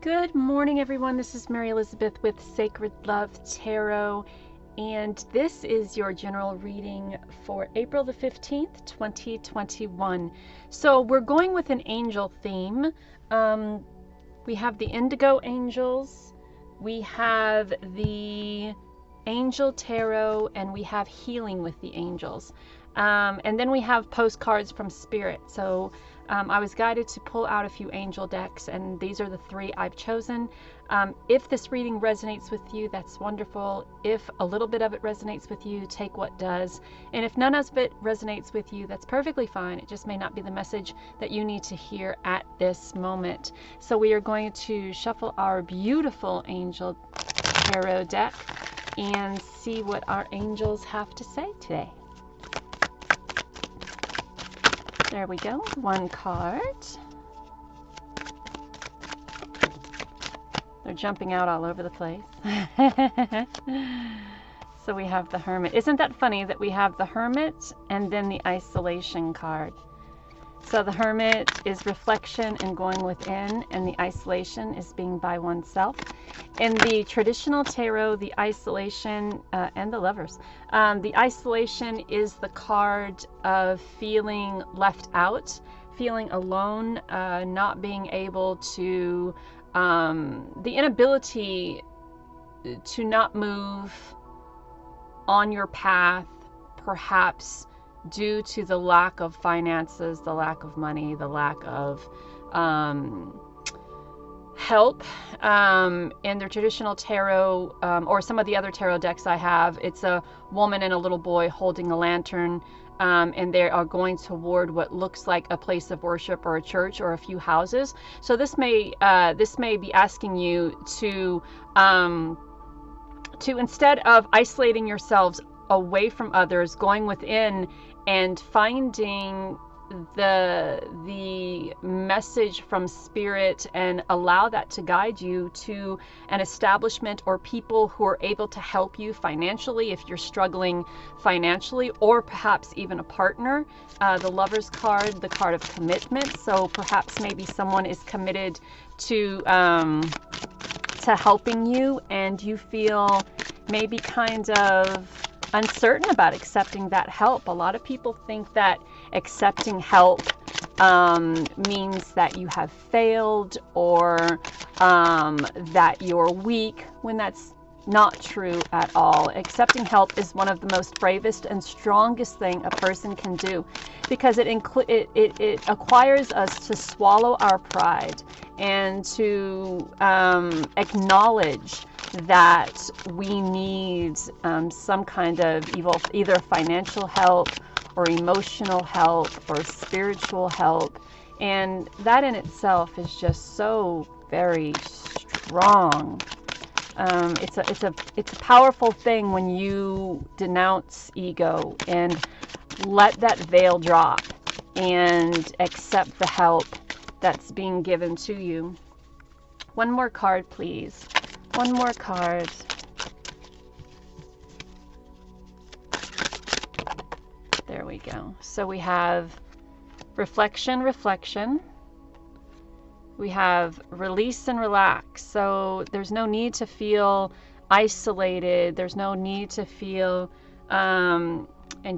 Good morning, everyone. This is Mary Elizabeth with Sacred Love Tarot, and this is your general reading for April the 15th, 2021. So we're going with an angel theme. We have the Indigo Angels, we have the Angel Tarot, and we have Healing with the Angels. And then we have postcards from Spirit. So I was guided to pull out a few angel decks, and these are the three I've chosen. If this reading resonates with you, that's wonderful. If a little bit of it resonates with you, take what does. And if none of it resonates with you, that's perfectly fine. It just may not be the message that you need to hear at this moment. So we are going to shuffle our beautiful angel tarot deck and see what our angels have to say today. There we go, one card. They're jumping out all over the place. So we have the Hermit. Isn't that funny that we have the Hermit and then the Isolation card? So the Hermit is reflection and going within, and the Isolation is being by oneself. In the traditional tarot, the Isolation and the Lovers, the Isolation is the card of feeling left out, feeling alone, not being able to, the inability to not move on your path, perhaps due to the lack of finances, the lack of money, the lack of help. In their traditional tarot, or some of the other tarot decks I have, it's a woman and a little boy holding a lantern, and they are going toward what looks like a place of worship or a church or a few houses. So this may be asking you to instead of isolating yourselves away from others, going within and finding the message from Spirit, and allow that to guide you to an establishment or people who are able to help you financially if you're struggling financially, or perhaps even a partner. The Lovers card, the card of commitment. So perhaps maybe someone is committed to helping you, and you feel maybe kind of uncertain about accepting that help. A lot of people think that accepting help means that you have failed, or that you're weak, when that's not true at all. Accepting help is one of the most bravest and strongest thing a person can do, because it acquires us to swallow our pride and to acknowledge that we need some kind of either financial help or emotional help or spiritual help, and that in itself is just so very strong. It's a powerful thing when you denounce ego and let that veil drop and accept the help that's being given to you. One more card, please. One more card. There we go. So we have reflection, reflection. We have release and relax. So there's no need to feel isolated. There's no need to feel, and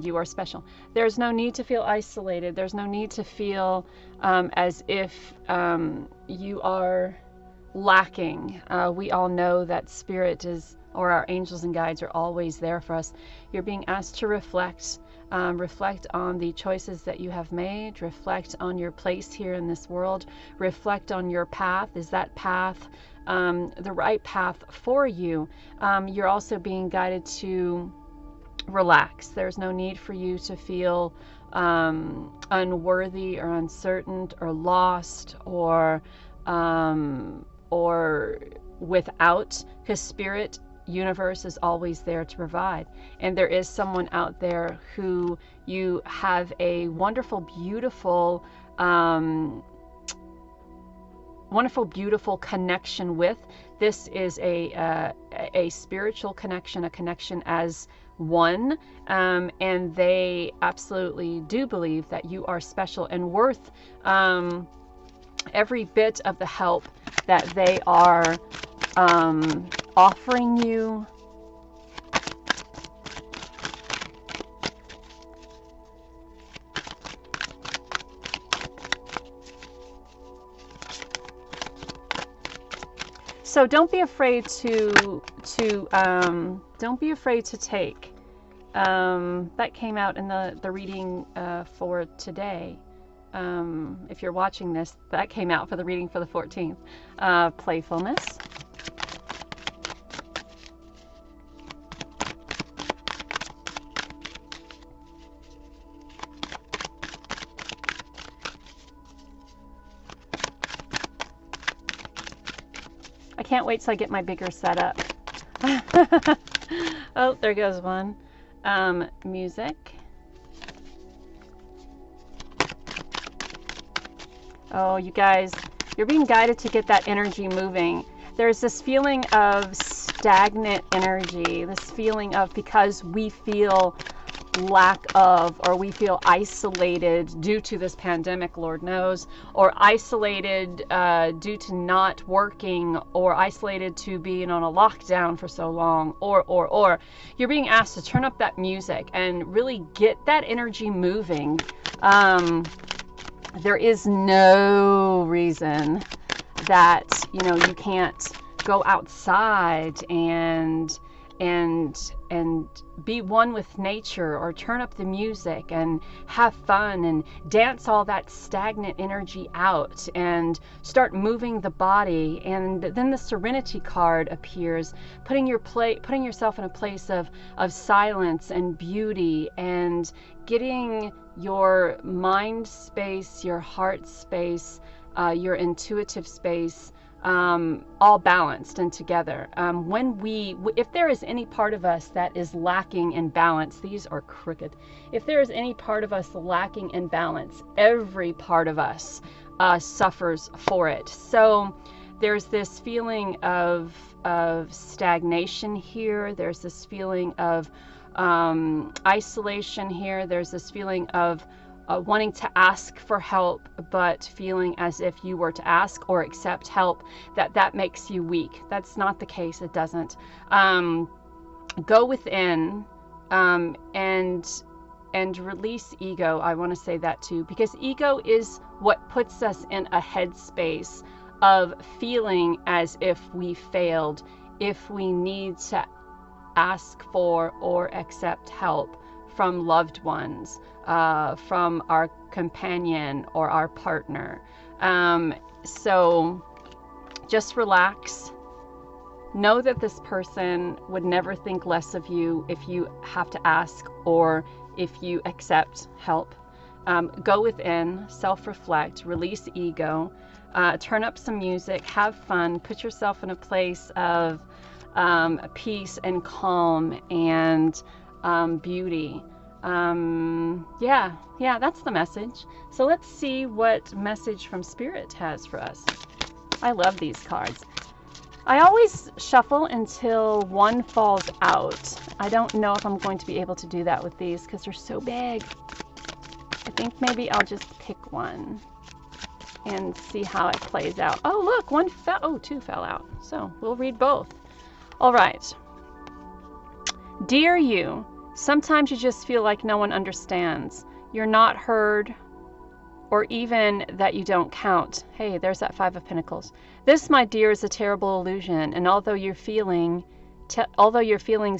you are special. There's no need to feel isolated. There's no need to feel as if you are lacking. We all know that Spirit is, or our angels and guides are always there for us. You're being asked to reflect. Reflect on the choices that you have made. Reflect on your place here in this world. Reflect on your path. Is that path the right path for you? You're also being guided to relax. There's no need for you to feel unworthy or uncertain or lost or without, because Spirit, universe is always there to provide. And there is someone out there who you have a wonderful, beautiful connection with. This is a spiritual connection, a connection as one, and they absolutely do believe that you are special and worth every bit of the help that they are offering you. So don't be afraid to don't be afraid to take. That came out in the reading for today. If you're watching this, that came out for the reading for the 14th. Playfulness. I can't wait till I get my bigger setup. Oh, there goes one. Music. Oh, you guys, you're being guided to get that energy moving. There's this feeling of stagnant energy, this feeling of, because we feel lack of, or we feel isolated due to this pandemic, Lord knows, or isolated due to not working, or isolated to being on a lockdown for so long, or you're being asked to turn up that music and really get that energy moving. There is no reason that, you know, you can't go outside and be one with nature, or turn up the music and have fun and dance all that stagnant energy out and start moving the body. And then the Serenity card appears, putting yourself in a place of silence and beauty, and getting your mind space, your heart space, your intuitive space, all balanced and together. If there is any part of us that is lacking in balance, these are crooked. If there is any part of us lacking in balance, every part of us suffers for it. So there's this feeling of stagnation here. There's this feeling of isolation here. There's this feeling of wanting to ask for help, but feeling as if you were to ask or accept help, that makes you weak. That's not the case. It doesn't. Go within and release ego. I want to say that too, because ego is what puts us in a headspace of feeling as if we failed, if we need to ask for or accept help from loved ones, from our companion or our partner. So just relax. Know that this person would never think less of you if you have to ask or if you accept help. Go within, self-reflect, release ego, turn up some music, have fun, put yourself in a place of peace and calm and beauty. Yeah, that's the message. So let's see what message from Spirit has for us. I love these cards. I always shuffle until one falls out. I don't know if I'm going to be able to do that with these because they're so big. I think maybe I'll just pick one and see how it plays out. Oh, look, two fell out. So we'll read both. All right. Dear you, sometimes you just feel like no one understands. You're not heard, or even that you don't count. Hey, there's that Five of Pentacles. This, my dear, is a terrible illusion, and although your feelings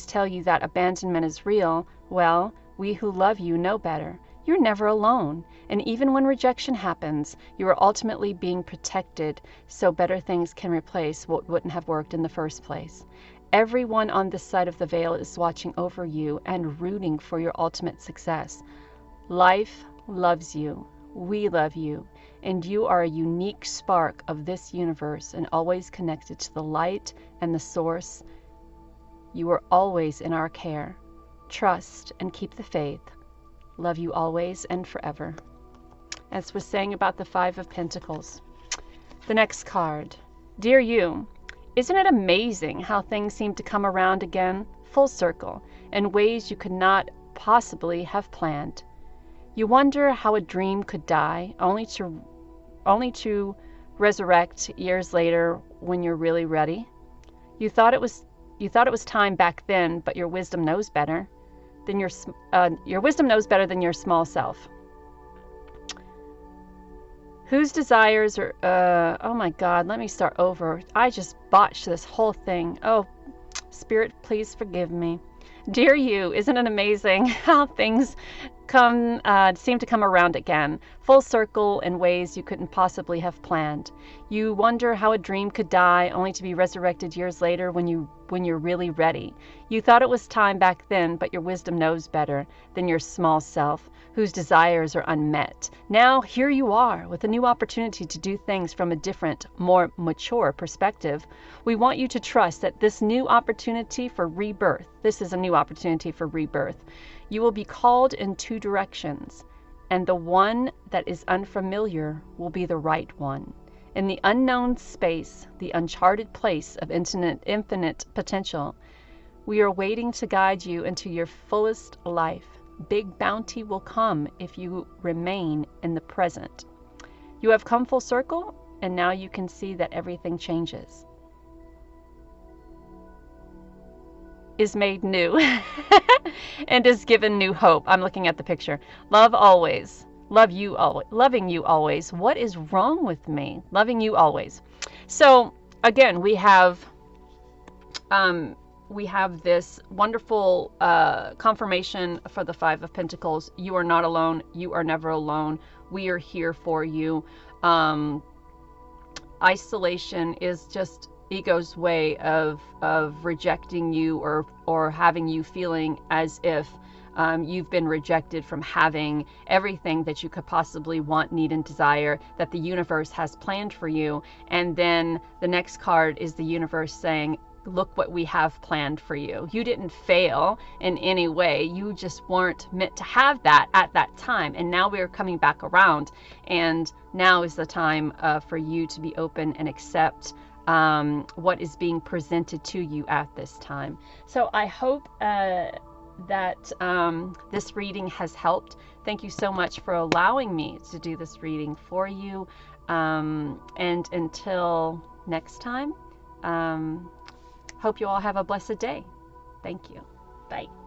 tell you that abandonment is real, well, we who love you know better. You're never alone, and even when rejection happens, you are ultimately being protected so better things can replace what wouldn't have worked in the first place. Everyone on this side of the veil is watching over you and rooting for your ultimate success. Life loves you. We love you. And you are a unique spark of this universe and always connected to the light and the source. You are always in our care. Trust and keep the faith. Love you always and forever. As was saying about the Five of Pentacles. The next card. Dear you, isn't it amazing how things seem to come around again, full circle, in ways you could not possibly have planned? You wonder how a dream could die, only to resurrect years later when you're really ready. You thought it was time back then, but your wisdom knows better than your wisdom knows better than your small self. Whose desires are, oh my God, let me start over. I just botched this whole thing. Oh, Spirit, please forgive me. Dear you, isn't it amazing how things seem to come around again, full circle in ways you couldn't possibly have planned. You wonder how a dream could die only to be resurrected years later when you're really ready. You thought it was time back then, but your wisdom knows better than your small self, whose desires are unmet. Now here you are with a new opportunity to do things from a different, more mature perspective. We want you to trust that this is a new opportunity for rebirth. You will be called in two directions, and the one that is unfamiliar will be the right one. In the unknown space, the uncharted place of infinite potential, we are waiting to guide you into your fullest life. Big bounty will come if you remain in the present. You have come full circle, and now you can see that everything changes. Is made new and is given new hope. I'm looking at the picture. Love always. Love you always. Loving you always. What is wrong with me? Loving you always. So again, we have this wonderful confirmation for the Five of Pentacles. You are not alone. You are never alone. We are here for you. Isolation is just ego's way of rejecting you or having you feeling as if you've been rejected from having everything that you could possibly want, need, and desire that the universe has planned for you. And then the next card is the universe saying, look what we have planned for you. You didn't fail in any way. You just weren't meant to have that at that time. And now we're coming back around. And now is the time for you to be open and accept what is being presented to you at this time. So I hope that this reading has helped. Thank you so much for allowing me to do this reading for you. And until next time, hope you all have a blessed day. Thank you. Bye.